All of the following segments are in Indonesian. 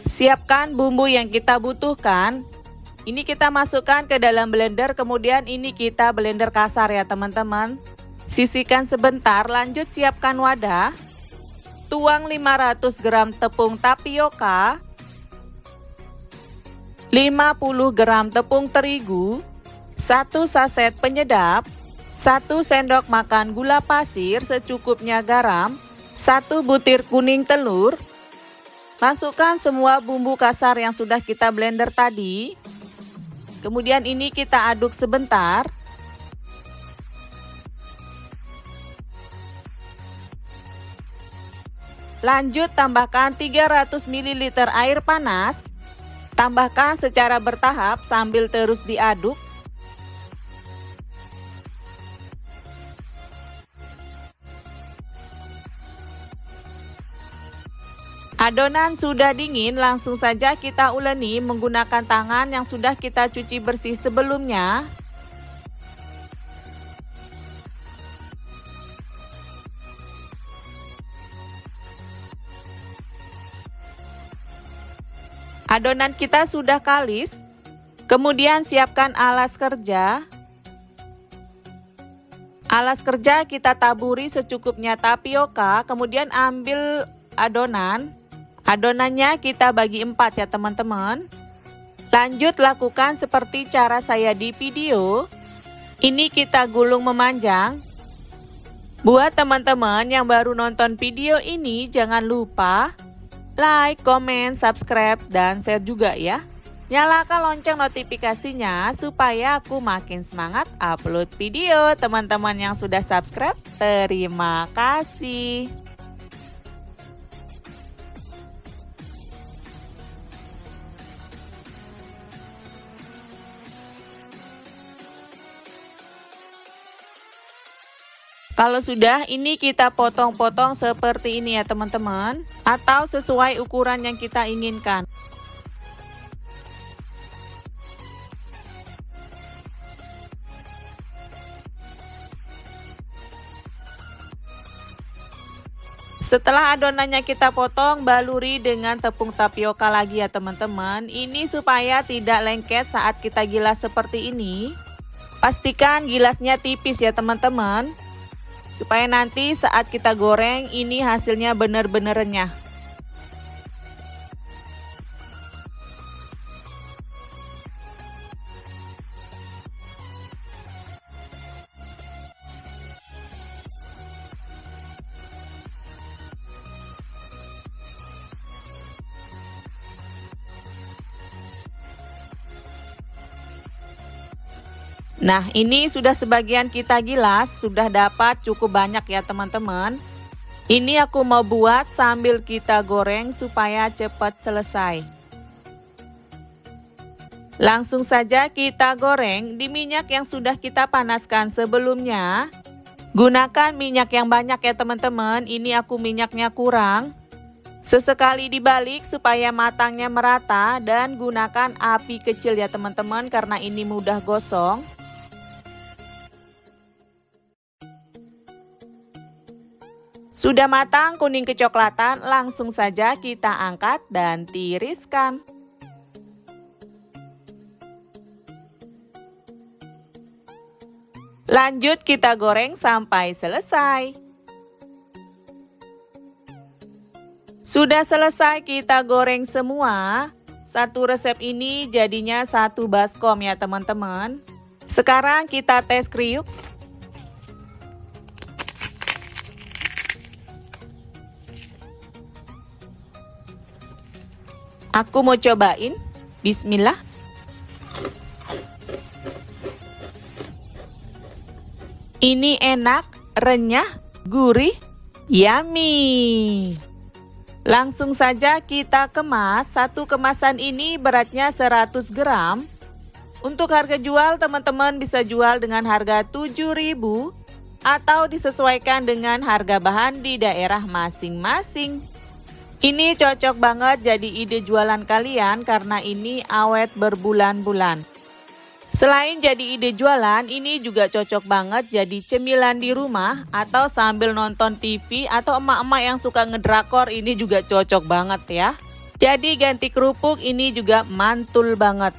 Siapkan bumbu yang kita butuhkan. Ini kita masukkan ke dalam blender, kemudian ini kita blender kasar ya teman-teman. Sisihkan sebentar, lanjut siapkan wadah. Tuang 500 gram tepung tapioka, 50 gram tepung terigu, 1 saset penyedap, 1 sendok makan gula pasir secukupnya garam, 1 butir kuning telur. Masukkan semua bumbu kasar yang sudah kita blender tadi. Kemudian ini kita aduk sebentar. Lanjut tambahkan 300 ml air panas. Tambahkan secara bertahap sambil terus diaduk. Adonan sudah dingin, langsung saja kita uleni menggunakan tangan yang sudah kita cuci bersih sebelumnya. Adonan kita sudah kalis. Kemudian siapkan alas kerja. Alas kerja kita taburi secukupnya tapioka, kemudian ambil adonan. Adonannya kita bagi 4 ya teman-teman. Lanjut lakukan seperti cara saya di video. Ini kita gulung memanjang. Buat teman-teman yang baru nonton video ini, jangan lupa like, comment, subscribe, dan share juga ya. Nyalakan lonceng notifikasinya supaya aku makin semangat upload video. Teman-teman yang sudah subscribe, terima kasih. Kalau sudah, ini kita potong-potong seperti ini ya teman-teman, atau sesuai ukuran yang kita inginkan. Setelah adonannya kita potong, baluri dengan tepung tapioka lagi ya teman-teman. Ini supaya tidak lengket saat kita gilas seperti ini. Pastikan gilasnya tipis ya teman-teman, supaya nanti saat kita goreng ini hasilnya benar-benar renyah. Nah, ini sudah sebagian kita gilas, sudah dapat cukup banyak ya teman-teman. Ini aku mau buat sambil kita goreng supaya cepat selesai. Langsung saja kita goreng di minyak yang sudah kita panaskan sebelumnya. Gunakan minyak yang banyak ya teman-teman, ini aku minyaknya kurang. Sesekali dibalik supaya matangnya merata dan gunakan api kecil ya teman-teman karena ini mudah gosong. Sudah matang kuning kecoklatan, langsung saja kita angkat dan tiriskan. Lanjut kita goreng sampai selesai. Sudah selesai kita goreng semua. Satu resep ini jadinya 1 baskom ya teman-teman. Sekarang kita tes kriuk. Aku mau cobain. Bismillah. Ini enak, renyah, gurih, yummy. Langsung saja kita kemas. Satu kemasan ini beratnya 100 gram. Untuk harga jual teman-teman bisa jual dengan harga 7.000 atau disesuaikan dengan harga bahan di daerah masing-masing. Ini cocok banget jadi ide jualan kalian karena ini awet berbulan-bulan. Selain jadi ide jualan, ini juga cocok banget jadi cemilan di rumah atau sambil nonton TV atau emak-emak yang suka ngedrakor, ini juga cocok banget ya. Jadi ganti kerupuk ini juga mantul banget.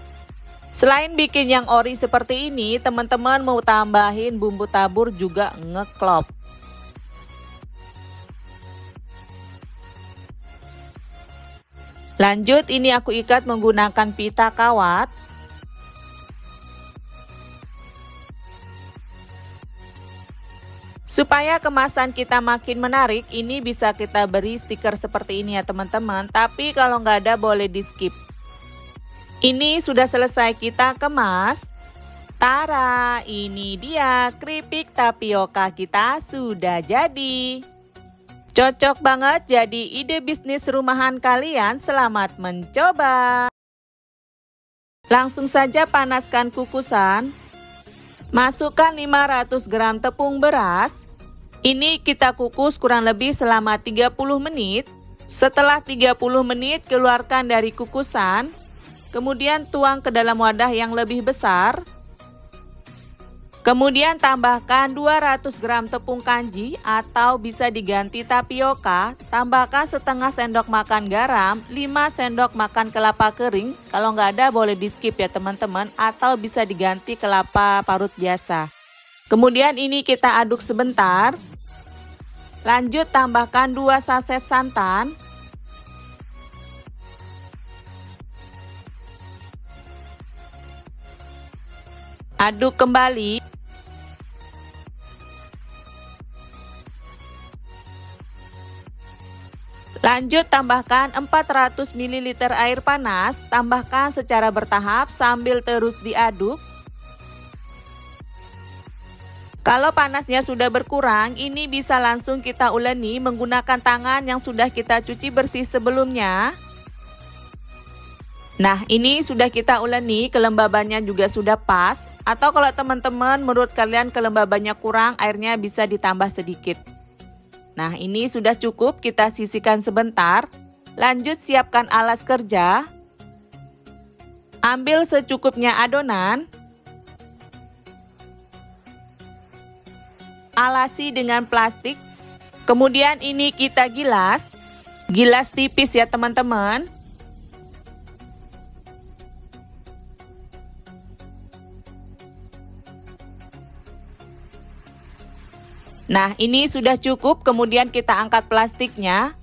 Selain bikin yang ori seperti ini, teman-teman mau tambahin bumbu tabur juga ngeklop. Lanjut, ini aku ikat menggunakan pita kawat. Supaya kemasan kita makin menarik, ini bisa kita beri stiker seperti ini ya teman-teman. Tapi kalau nggak ada boleh di skip. Ini sudah selesai kita kemas. Tara, ini dia keripik tapioka kita sudah jadi. Cocok banget jadi ide bisnis rumahan kalian, selamat mencoba. Langsung saja panaskan kukusan. Masukkan 500 gram tepung beras. Ini kita kukus kurang lebih selama 30 menit. Setelah 30 menit keluarkan dari kukusan. Kemudian tuang ke dalam wadah yang lebih besar. Kemudian tambahkan 200 gram tepung kanji atau bisa diganti tapioka. Tambahkan setengah sendok makan garam, 5 sendok makan kelapa kering. Kalau nggak ada boleh di skip ya teman-teman, atau bisa diganti kelapa parut biasa. Kemudian ini kita aduk sebentar. Lanjut tambahkan 2 saset santan. Aduk kembali. Lanjut tambahkan 400 ml air panas, tambahkan secara bertahap sambil terus diaduk. Kalau panasnya sudah berkurang, ini bisa langsung kita uleni menggunakan tangan yang sudah kita cuci bersih sebelumnya. Nah, ini sudah kita uleni, kelembabannya juga sudah pas. Atau kalau teman-teman menurut kalian kelembabannya kurang, airnya bisa ditambah sedikit. Nah, ini sudah cukup, kita sisihkan sebentar. Lanjut siapkan alas kerja. Ambil secukupnya adonan. Alasi dengan plastik. Kemudian ini kita gilas. Gilas tipis ya teman-teman. Nah, ini sudah cukup, kemudian kita angkat plastiknya.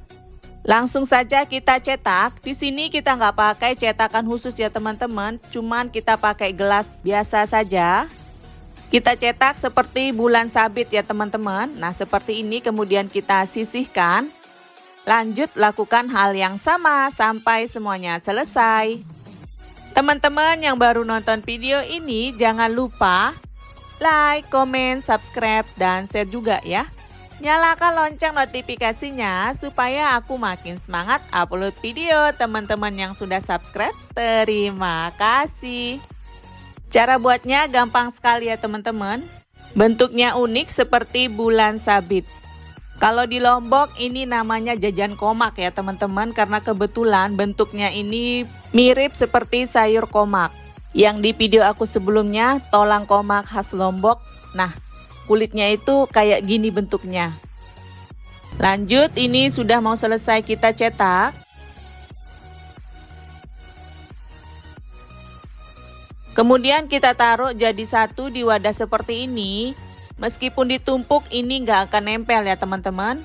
Langsung saja kita cetak. Di sini kita nggak pakai cetakan khusus ya teman-teman, cuman kita pakai gelas biasa saja. Kita cetak seperti bulan sabit ya teman-teman. Nah, seperti ini kemudian kita sisihkan. Lanjut lakukan hal yang sama sampai semuanya selesai. Teman-teman yang baru nonton video ini jangan lupa like, komen, subscribe, dan share juga ya. Nyalakan lonceng notifikasinya supaya aku makin semangat upload video. Teman-teman yang sudah subscribe, terima kasih. Cara buatnya gampang sekali ya teman-teman. Bentuknya unik seperti bulan sabit. Kalau di Lombok ini namanya jajan komak ya teman-teman, karena kebetulan bentuknya ini mirip seperti sayur komak. Yang di video aku sebelumnya, tolang komak khas Lombok. Nah, kulitnya itu kayak gini bentuknya. Lanjut, ini sudah mau selesai kita cetak. Kemudian kita taruh jadi satu di wadah seperti ini. Meskipun ditumpuk, ini nggak akan nempel ya teman-teman.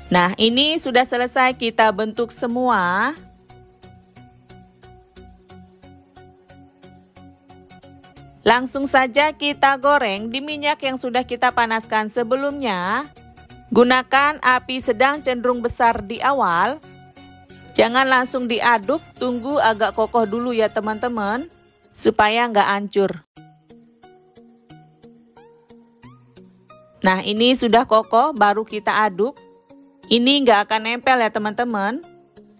Nah, ini sudah selesai kita bentuk semua. Langsung saja kita goreng di minyak yang sudah kita panaskan sebelumnya. Gunakan api sedang cenderung besar di awal. Jangan langsung diaduk, tunggu agak kokoh dulu ya teman-teman, supaya nggak hancur. Nah, ini sudah kokoh, baru kita aduk. Ini nggak akan nempel ya teman-teman.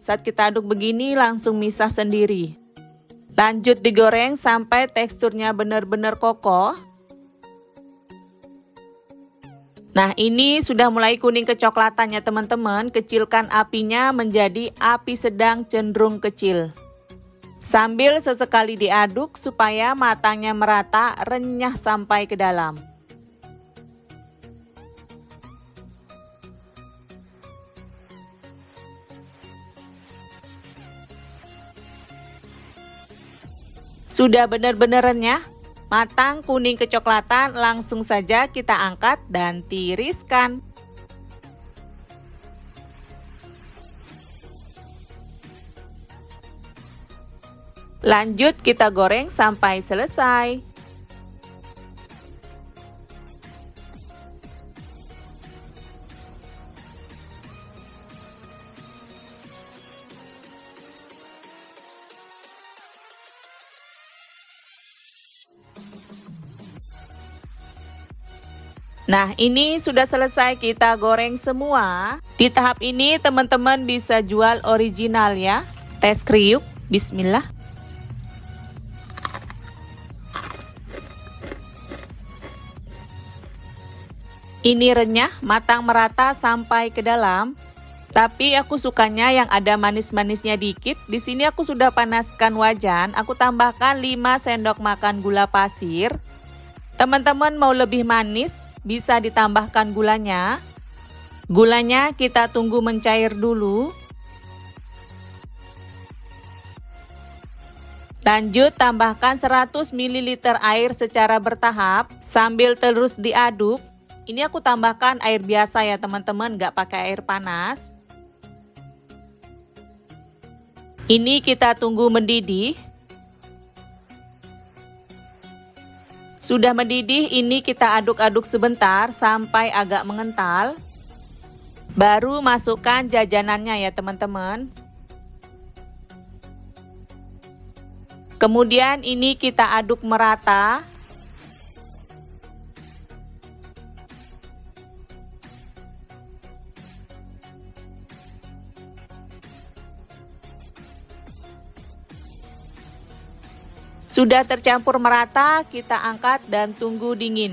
Saat kita aduk begini langsung misah sendiri. Lanjut digoreng sampai teksturnya benar-benar kokoh. Nah, ini sudah mulai kuning kecoklatan ya teman-teman. Kecilkan apinya menjadi api sedang cenderung kecil. Sambil sesekali diaduk supaya matangnya merata, renyah sampai ke dalam. Sudah benar-benar renyah, matang kuning kecoklatan, langsung saja kita angkat dan tiriskan. Lanjut kita goreng sampai selesai. Nah, ini sudah selesai kita goreng semua. Di tahap ini teman-teman bisa jual original ya. Tes kriuk, bismillah. Ini renyah, matang merata sampai ke dalam. Tapi aku sukanya yang ada manis-manisnya dikit. Di sini aku sudah panaskan wajan. Aku tambahkan 5 sendok makan gula pasir. Teman-teman mau lebih manis, bisa ditambahkan gulanya. Gulanya kita tunggu mencair dulu. Lanjut tambahkan 100 ml air secara bertahap sambil terus diaduk. Ini aku tambahkan air biasa ya teman-teman, nggak pakai air panas. Ini kita tunggu mendidih. Sudah mendidih, ini kita aduk-aduk sebentar sampai agak mengental. Baru masukkan jajanannya ya teman-teman. Kemudian ini kita aduk merata. Sudah tercampur merata, kita angkat dan tunggu dingin.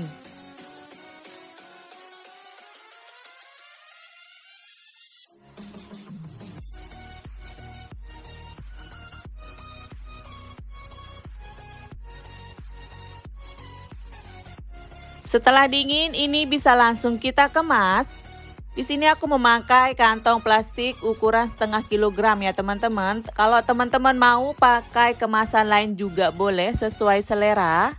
Setelah dingin, ini bisa langsung kita kemas. Di sini aku memakai kantong plastik ukuran setengah kilogram ya teman-teman. Kalau teman-teman mau pakai kemasan lain juga boleh sesuai selera.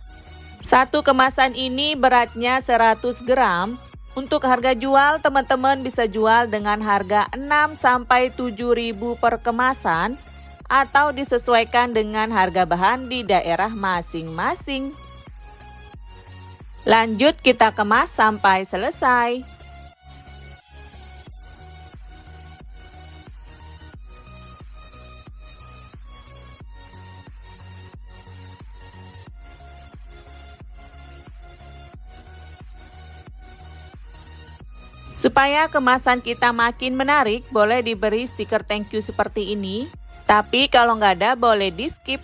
Satu kemasan ini beratnya 100 gram. Untuk harga jual teman-teman bisa jual dengan harga 6-7.000 per kemasan. Atau disesuaikan dengan harga bahan di daerah masing-masing. Lanjut kita kemas sampai selesai. Supaya kemasan kita makin menarik, boleh diberi stiker thank you seperti ini. Tapi kalau nggak ada, boleh di skip.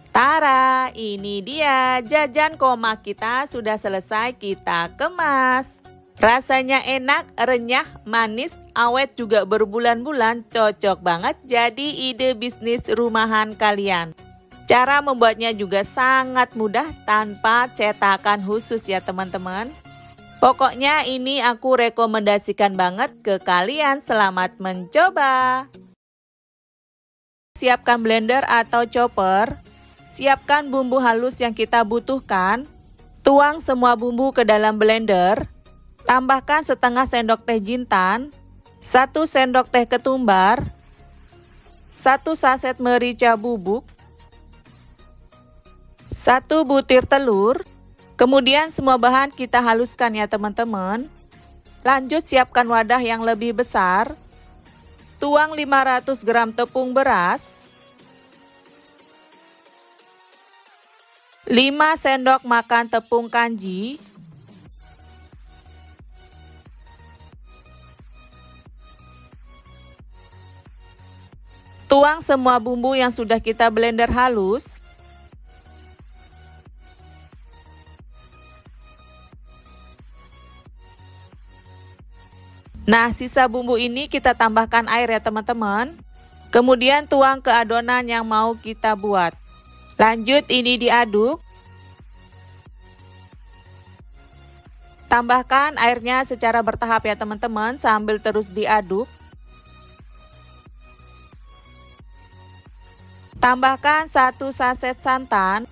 Tara, ini dia jajan koma kita sudah selesai kita kemas. Rasanya enak, renyah, manis, awet juga berbulan-bulan, cocok banget jadi ide bisnis rumahan kalian. Cara membuatnya juga sangat mudah tanpa cetakan khusus ya teman-teman. Pokoknya ini aku rekomendasikan banget ke kalian, selamat mencoba. Siapkan blender atau chopper. Siapkan bumbu halus yang kita butuhkan. Tuang semua bumbu ke dalam blender. Tambahkan setengah sendok teh jintan, 1 sendok teh ketumbar, 1 saset merica bubuk, 1 butir telur. Kemudian semua bahan kita haluskan ya teman-teman. Lanjut siapkan wadah yang lebih besar. Tuang 500 gram tepung beras. 5 sendok makan tepung kanji. Tuang semua bumbu yang sudah kita blender halus. Nah, sisa bumbu ini kita tambahkan air ya teman-teman. Kemudian tuang ke adonan yang mau kita buat. Lanjut ini diaduk. Tambahkan airnya secara bertahap ya teman-teman, sambil terus diaduk. Tambahkan 1 saset santan,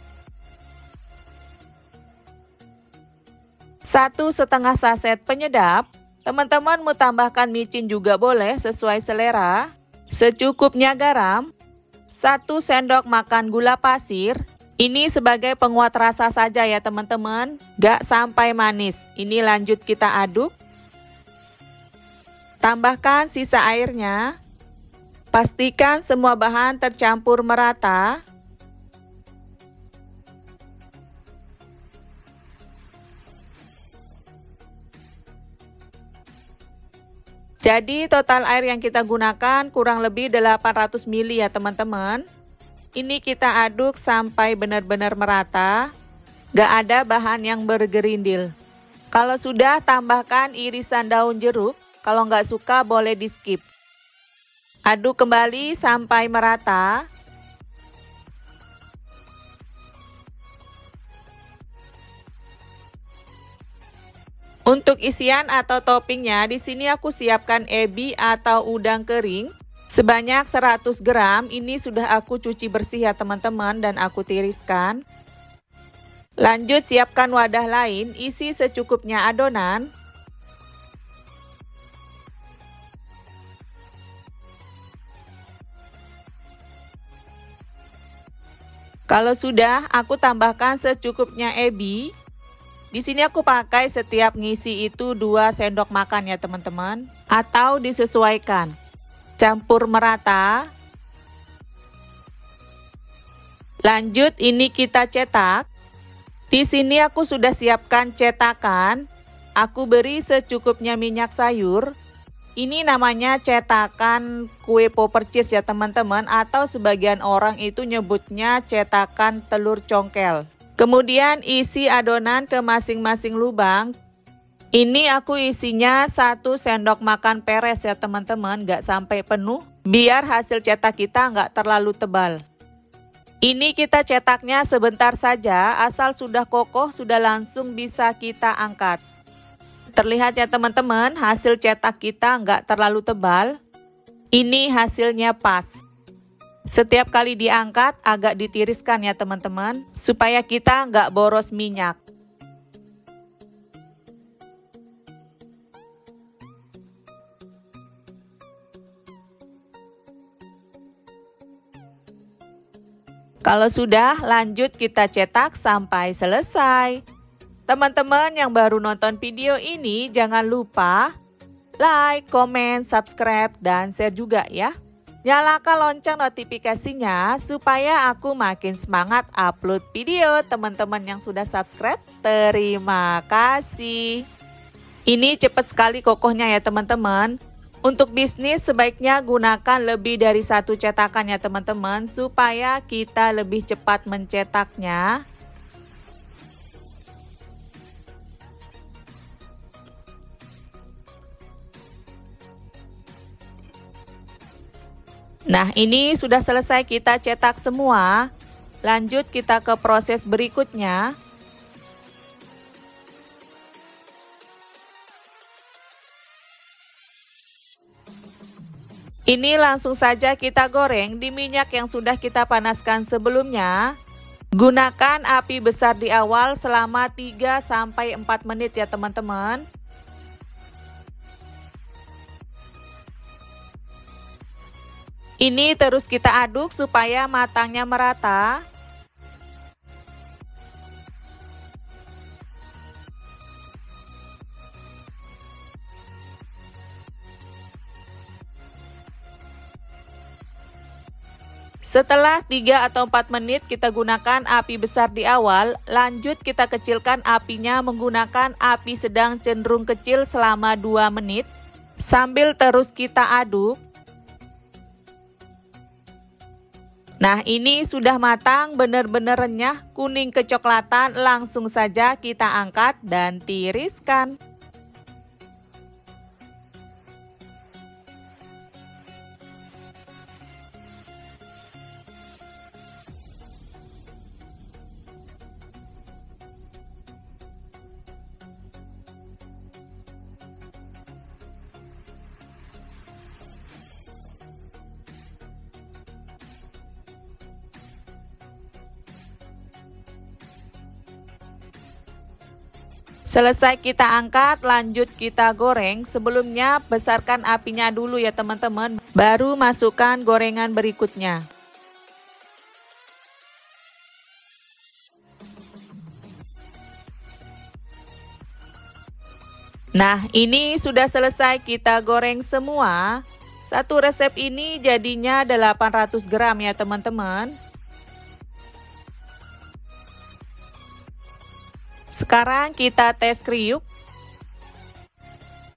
1,5 saset penyedap. Teman-teman mau tambahkan micin juga boleh sesuai selera. Secukupnya garam, 1 sendok makan gula pasir. Ini sebagai penguat rasa saja ya teman-teman, gak sampai manis. Ini lanjut kita aduk. Tambahkan sisa airnya. Pastikan semua bahan tercampur merata. Jadi total air yang kita gunakan kurang lebih 800 ml ya teman-teman. Ini kita aduk sampai benar-benar merata, gak ada bahan yang bergerindil. Kalau sudah, tambahkan irisan daun jeruk, kalau nggak suka boleh di skip. Aduk kembali sampai merata. Untuk isian atau toppingnya, di sini aku siapkan ebi atau udang kering. Sebanyak 100 gram, ini sudah aku cuci bersih ya teman-teman dan aku tiriskan. Lanjut siapkan wadah lain, isi secukupnya adonan. Kalau sudah, aku tambahkan secukupnya ebi. Di sini aku pakai setiap ngisi itu 2 sendok makan ya teman-teman, atau disesuaikan. Campur merata. Lanjut ini kita cetak. Di sini aku sudah siapkan cetakan. Aku beri secukupnya minyak sayur. Ini namanya cetakan kue popper cheese ya teman-teman, atau sebagian orang itu nyebutnya cetakan telur congkel. Kemudian isi adonan ke masing-masing lubang. Ini aku isinya 1 sendok makan peres ya teman-teman, gak sampai penuh, biar hasil cetak kita gak terlalu tebal. Ini kita cetaknya sebentar saja, asal sudah kokoh sudah langsung bisa kita angkat. Terlihat ya teman-teman, hasil cetak kita gak terlalu tebal. Ini hasilnya pas. Setiap kali diangkat agak ditiriskan ya teman-teman, supaya kita gak boros minyak. Kalau sudah, lanjut kita cetak sampai selesai. Teman-teman yang baru nonton video ini, jangan lupa like, komen, subscribe, dan share juga ya. Nyalakan lonceng notifikasinya supaya aku makin semangat upload video. Teman-teman yang sudah subscribe, terima kasih. Ini cepat sekali kokohnya ya teman-teman. Untuk bisnis sebaiknya gunakan lebih dari 1 cetakan ya teman-teman, supaya kita lebih cepat mencetaknya. Nah ini sudah selesai kita cetak semua. Lanjut kita ke proses berikutnya. Ini langsung saja kita goreng di minyak yang sudah kita panaskan sebelumnya. Gunakan api besar di awal selama 3-4 menit ya teman-teman. Ini terus kita aduk supaya matangnya merata. Setelah 3 atau 4 menit kita gunakan api besar di awal, lanjut kita kecilkan apinya menggunakan api sedang cenderung kecil selama 2 menit. Sambil terus kita aduk. Nah ini sudah matang, benar-benar renyah, kuning kecoklatan, langsung saja kita angkat dan tiriskan. Selesai kita angkat, lanjut kita goreng. Sebelumnya besarkan apinya dulu ya teman-teman, baru masukkan gorengan berikutnya. Nah, ini sudah selesai kita goreng semua. Satu resep ini jadinya 800 gram ya teman-teman. Sekarang kita tes kriuk.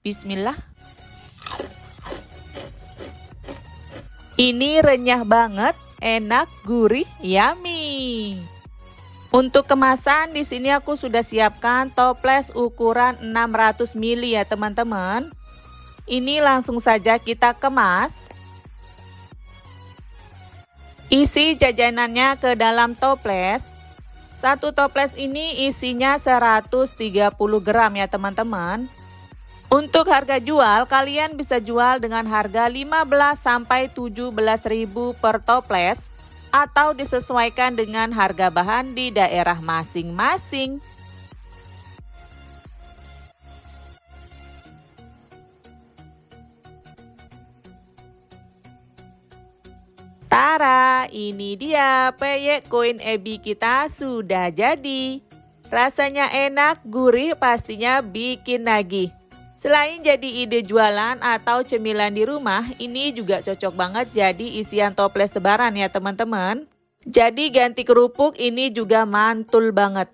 Bismillah. Ini renyah banget, enak, gurih, yummy. Untuk kemasan di sini aku sudah siapkan toples ukuran 600 ml ya teman-teman. Ini langsung saja kita kemas. Isi jajanannya ke dalam toples. Satu toples ini isinya 130 gram ya teman-teman. Untuk harga jual, kalian bisa jual dengan harga 15 sampai 17.000 per toples atau disesuaikan dengan harga bahan di daerah masing-masing. Tara, ini dia peyek koin ebi kita sudah jadi. Rasanya enak, gurih, pastinya bikin nagih. Selain jadi ide jualan atau cemilan di rumah, ini juga cocok banget jadi isian toples lebaran ya teman-teman. Jadi ganti kerupuk ini juga mantul banget.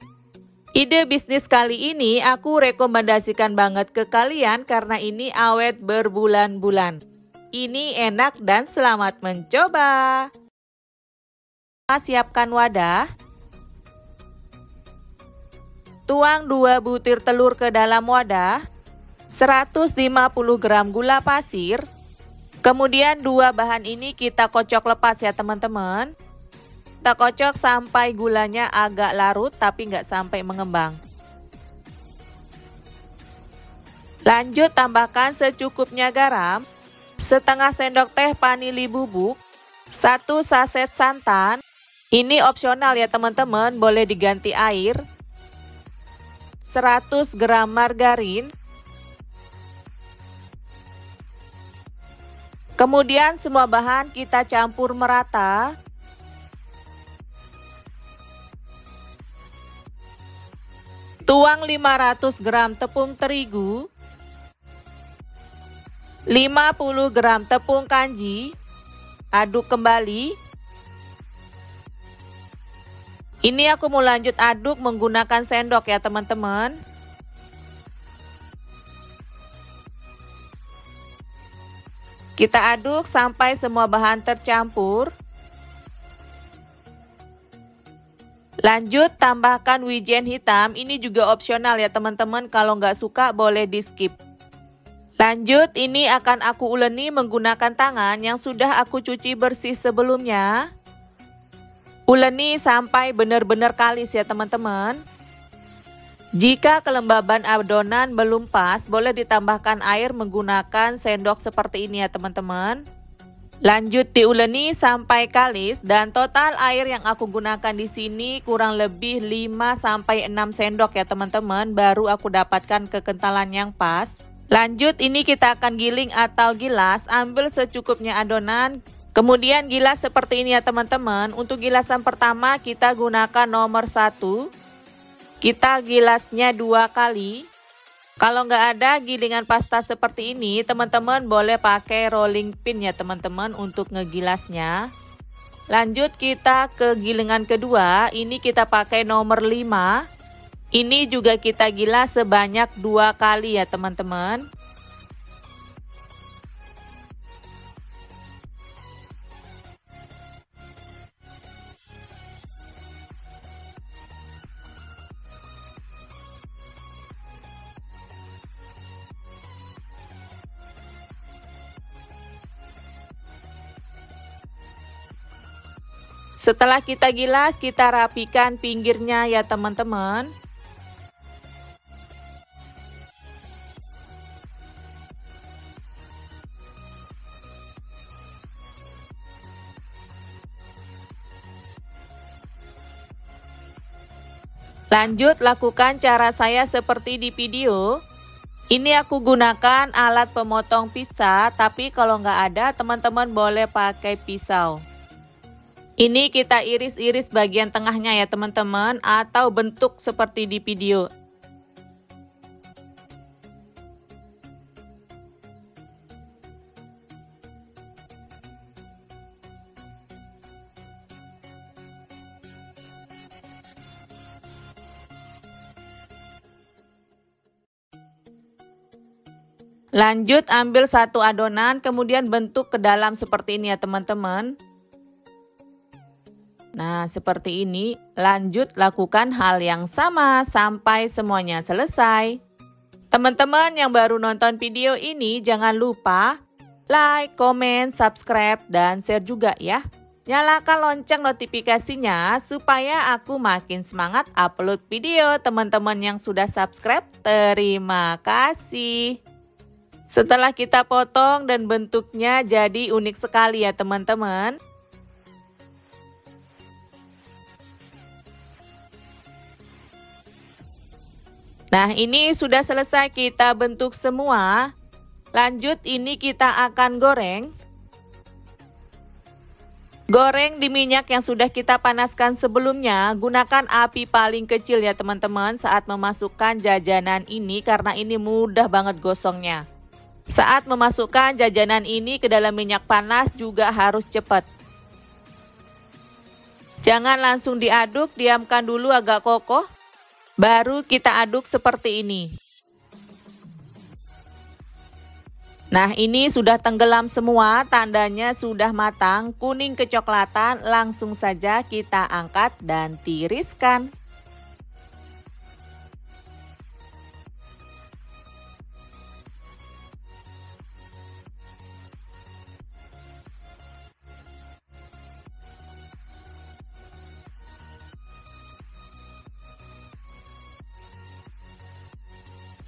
Ide bisnis kali ini aku rekomendasikan banget ke kalian karena ini awet berbulan-bulan. Ini enak dan selamat mencoba. Siapkan wadah. Tuang 2 butir telur ke dalam wadah. 150 gram gula pasir. Kemudian 2 bahan ini kita kocok lepas ya teman-teman. Kita kocok sampai gulanya agak larut tapi nggak sampai mengembang. Lanjut tambahkan secukupnya garam, setengah sendok teh vanili bubuk, 1 saset santan. Ini opsional ya teman-teman, boleh diganti air. 100 gram margarin. Kemudian semua bahan kita campur merata. Tuang 500 gram tepung terigu. 50 gram tepung kanji. Aduk kembali. Ini aku mau lanjut aduk menggunakan sendok ya teman-teman. Kita aduk sampai semua bahan tercampur. Lanjut tambahkan wijen hitam, ini juga opsional ya teman-teman, kalau nggak suka boleh di skip. Lanjut ini akan aku uleni menggunakan tangan yang sudah aku cuci bersih sebelumnya. Uleni sampai benar-benar kalis ya teman-teman. Jika kelembaban adonan belum pas, boleh ditambahkan air menggunakan sendok seperti ini ya teman-teman. Lanjut diuleni sampai kalis dan total air yang aku gunakan di sini kurang lebih 5 sampai 6 sendok ya teman-teman, baru aku dapatkan kekentalan yang pas. Lanjut ini kita akan giling atau gilas, ambil secukupnya adonan. Kemudian gilas seperti ini ya teman-teman. Untuk gilasan pertama kita gunakan nomor 1. Kita gilasnya 2 kali. Kalau nggak ada gilingan pasta seperti ini, teman-teman boleh pakai rolling pin ya teman-teman untuk ngegilasnya. Lanjut kita ke gilingan kedua, ini kita pakai nomor 5. Ini juga kita gilas sebanyak 2 kali ya teman-teman. Setelah kita gilas, kita rapikan pinggirnya ya teman-teman. Lanjut, lakukan cara saya seperti di video. Ini aku gunakan alat pemotong pizza, tapi kalau nggak ada, teman-teman boleh pakai pisau. Ini kita iris-iris bagian tengahnya ya teman-teman, atau bentuk seperti di video. Lanjut, ambil satu adonan, kemudian bentuk ke dalam seperti ini ya teman-teman. Nah, seperti ini. Lanjut, lakukan hal yang sama sampai semuanya selesai. Teman-teman yang baru nonton video ini, jangan lupa like, komen, subscribe, dan share juga ya. Nyalakan lonceng notifikasinya supaya aku makin semangat upload video. Teman-teman yang sudah subscribe, terima kasih. Setelah kita potong dan bentuknya jadi unik sekali ya teman-teman. Nah, ini sudah selesai kita bentuk semua. Lanjut, ini kita akan goreng. Goreng di minyak yang sudah kita panaskan sebelumnya. Gunakan api paling kecil ya teman-teman saat memasukkan jajanan ini karena ini mudah banget gosongnya. Saat memasukkan jajanan ini ke dalam minyak panas juga harus cepat. Jangan langsung diaduk, diamkan dulu agak kokoh. Baru kita aduk seperti ini. Nah, ini sudah tenggelam semua, tandanya sudah matang, kuning kecoklatan. Langsung saja kita angkat dan tiriskan.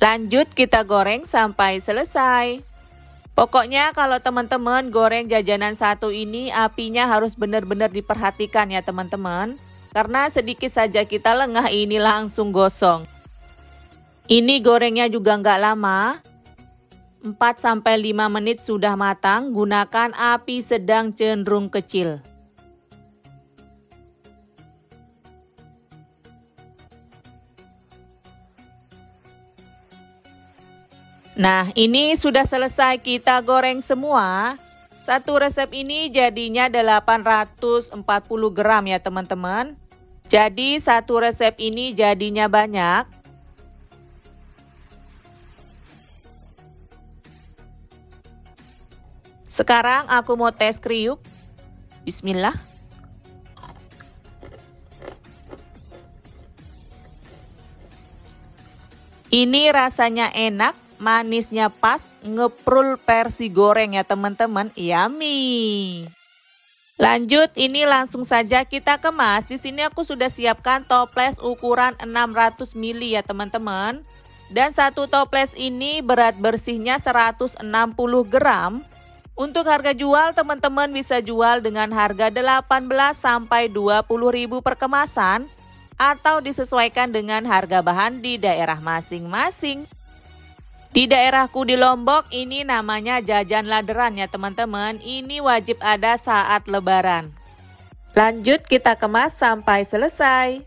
Lanjut, kita goreng sampai selesai. Pokoknya kalau teman-teman goreng jajanan satu ini, apinya harus benar-benar diperhatikan ya teman-teman. Karena sedikit saja kita lengah, ini langsung gosong. Ini gorengnya juga nggak lama. 4-5 menit sudah matang, gunakan api sedang cenderung kecil. Nah, ini sudah selesai kita goreng semua. Satu resep ini jadinya 840 gram ya teman-teman. Jadi satu resep ini jadinya banyak. Sekarang aku mau tes kriuk. Bismillah. Ini rasanya enak. Manisnya pas, ngeprul versi goreng ya teman-teman, yummy. Lanjut, ini langsung saja kita kemas. Di sini aku sudah siapkan toples ukuran 600 ml ya teman-teman. Dan satu toples ini berat bersihnya 160 gram. Untuk harga jual, teman-teman bisa jual dengan harga 18 sampai 20.000 per kemasan atau disesuaikan dengan harga bahan di daerah masing-masing. Di daerahku di Lombok ini namanya jajan laderan ya teman-teman. Ini wajib ada saat lebaran. Lanjut kita kemas sampai selesai.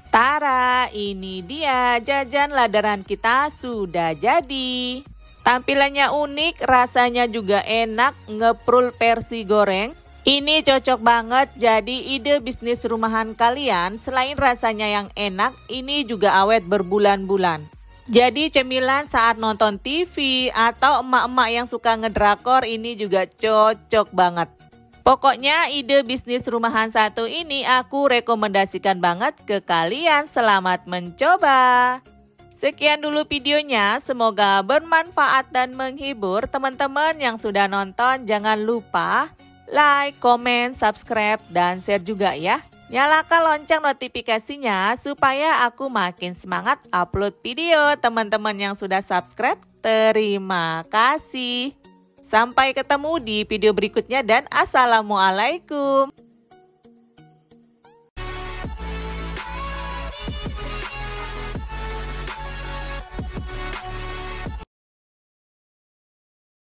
Tara, ini dia jajan laderan kita sudah jadi. Tampilannya unik, rasanya juga enak, ngeprul versi goreng. Ini cocok banget jadi ide bisnis rumahan kalian. Selain rasanya yang enak, ini juga awet berbulan-bulan. Jadi cemilan saat nonton TV atau emak-emak yang suka ngedrakor ini juga cocok banget. Pokoknya ide bisnis rumahan satu ini aku rekomendasikan banget ke kalian. Selamat mencoba. Sekian dulu videonya, semoga bermanfaat dan menghibur. Teman-teman yang sudah nonton jangan lupa like, komen, subscribe, dan share juga ya. Nyalakan lonceng notifikasinya supaya aku makin semangat upload video. Teman-teman yang sudah subscribe, terima kasih. Sampai ketemu di video berikutnya dan assalamualaikum.